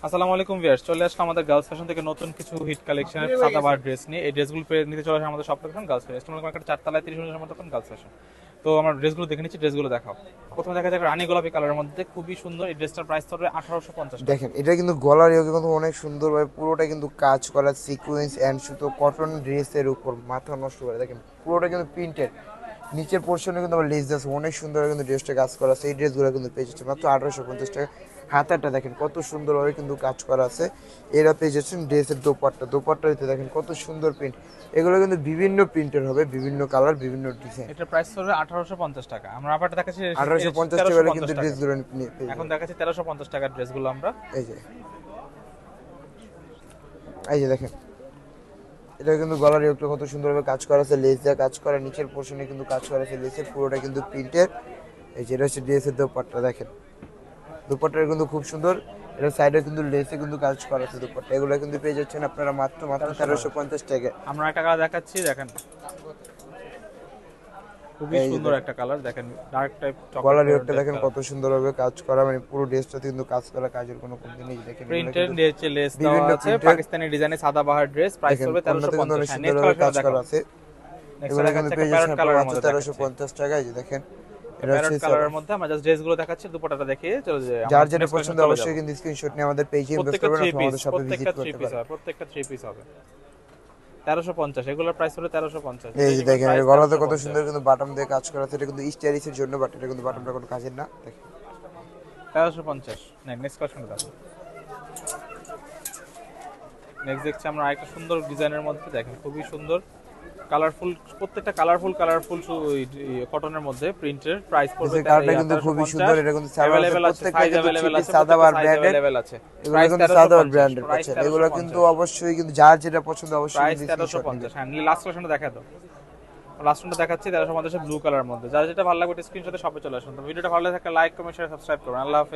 আসসালামু আলাইকুম ভিউয়ার্স, চলে আসলাম আমাদের গার্লস ফ্যাশন থেকে নতুন কিছু হিট কালেকশনের সাদাবাহার ড্রেস নিয়ে। এই ড্রেসগুলো নিতে চলে আসে আমাদের shop location girls fashion eastern market 4 তলায় 30 নম্বর দোকান গার্লস ফ্যাশন। তো আমার ড্রেসগুলো দেখে নিচ্ছি, ড্রেসগুলো দেখাও। প্রথমে দেখা যাচ্ছে রানী গোলাপি কালারের মধ্যে খুবই সুন্দর। এই ড্রেসটার প্রাইস পড়বে 1850 টাকা। দেখেন এটা কিন্তু গলার ইয়ে কিন্তু অনেক সুন্দর ভাবে পুরোটা কিন্তু কাজ করা সিকোয়েন্স এন্ড সুতো কটন ড্রেসের উপর মাথা নষ্ট করে দেখেন পুরোটা কিন্তু প্রিন্টেড। নিচের পোর্শনে কিন্তু আবার লেস আছে অনেক সুন্দর কিন্তু ড্রেসটা কাজ করা আছে। এই ড্রেসগুলো কিন্তু পেয়ে যাচ্ছে মাত্র 1850 টাকা। হাতাটা দেখেন কত সুন্দরভাবে কিন্তু কাজ করা আছে। এরা পেয়ে যাচ্ছেন ড্রেসের দোপাট্টাতে দেখেন কত সুন্দর প্রিন্ট। এগুলো কিন্তু বিভিন্ন প্রিন্টের হবে, বিভিন্ন কালার, বিভিন্ন ডিজাইন। এটার প্রাইস পড়বে 1850 টাকা। আমরা আপাতত দেখাচ্ছি 1850 টাকা কিন্তু 1350 টাকা। ড্রেসগুলো পেয়ে এখন যাবেন। দেখাচ্ছি 1350 টাকার ড্রেসগুলো আমরা। এই যে এই যে দেখেন এটা কিন্তু গলার একটু কত সুন্দরভাবে কাজ করা আছে, লেস দিয়ে কাজ করা, নিচের পোর্শনে কিন্তু কাজ করা আছে লেসের, পুরোটা কিন্তু প্রিন্টের। এই যেটা হচ্ছে ড্রেসের দোপাট্টা দেখেন, দোপাট্টাটা কিন্তু খুব সুন্দর। এটা সাইডে কিন্তু লেসে কিন্তু কাজ করা আছে দোপাট্টা। এগুলো কিন্তু পেয়ে যাচ্ছেন আপনারা মাত্র 1350 টাকা। আমরা একটা কালার দেখাচ্ছি, দেখেন খুবই এই যে সুন্দর একটা কালার, দেখেন ডার্ক টাইপ গলার চকলেট একটা দেখেন কত সুন্দরভাবে কাজ করা, মানে পুরো ড্রেসটাতে কিন্তু কাজ করা, কাজের কোনো কমতি নেই। দেখেন এগুলো প্রিন্টেড কিন্তু নিচে লেস দেওয়া বিভিন্ন আছে, প্রিন্টের পাকিস্তানি ডিজাইনে সাদাবাহার ড্রেস, প্রাইস দেখেন, পড়বে অন্যতে কিন্তু অনেক 1350। হ্যাঁ, নেক্সট সুন্দরভাবে কালার কাজ দেখাও। করা আছে। নেক্সট এগুলো কিন্তু দেখাচ্ছে একটা পেয়ে প্যারট যাচ্ছেন আপনারা কালারের মাত্র মধ্যে দেখাচ্ছে। 1350 টাকায়। যে দেখেন এটা প্যারট হচ্ছে কালারের মধ্যে আমরা জাস্ট ড্রেসগুলো দেখাচ্ছি, দুপাট্টাটা দেখিয়ে চলে যাই। যার যেটা পছন্দ অবশ্যই কিন্তু স্ক্রিনশট নিয়ে আমাদের পেজে ইনবক্স প্রত্যেকটা করবেন থ্রি অথবা পিস, আমাদের শপে ভিজিট প্রত্যেকটা থ্রি করতে পিস পারেন। হবে, প্রত্যেকটা থ্রি পিস হবে 1350। এগুলোর প্রাইস হলো 1350। এই যে দেখেন প্রাইস এর গলাতে কত 1350। সুন্দর কিন্তু বাটন দিয়ে কাজ করা আছে। এটা কিন্তু স্টাইলিশের জন্য, বাট এটা কিন্তু বাটনটা কোনো কাজের না। দেখেন 1350। নেক্সট কোশ্চেন দেখো। নেক্সট দেখছি আমরা আরেকটা সুন্দর ডিজাইনের মধ্যে, দেখেন খুবই সুন্দর কালারফুল, প্রত্যেকটা কালারফুল কটনের মধ্যে প্রিন্টের। প্রাইস পড়বে এই কালারটা কিন্তু খুবই সুন্দর। এটা কিন্তু সালোয়ার আছে, अवेलेबल আছে, প্রত্যেকটা সাইজ কিন্তু अवेलेबल চিপি আছে, সাদাবার সাইজ ব্র্যান্ডেড। अवेलेबल আছে। এগুলো প্রাইস কিন্তু সাদাবার 1350। ব্র্যান্ডেড প্রাইস পাচ্ছেন। এগুলো কিন্তু 1350। অবশ্যই কিন্তু যার যেটা পছন্দ অবশ্যই প্রাইস কিন্তু স্ক্রিনশট 1350। নেবেন। হ্যাঁ, লাস্ট কালেকশনটা দেখা দাও। লাস্ট ওয়ানটা দেখাচ্ছি 1350 ব্লু কালার মধ্যে। যার যেটা ভালো লাগবে স্ক্রিনশটে শপে চলে আসুন। তো ভিডিওটা ভালো লাগে থাকলে লাইক, কমেন্ট, শেয়ার, সাবস্ক্রাইব করুন। আল্লাহ হাফেজ।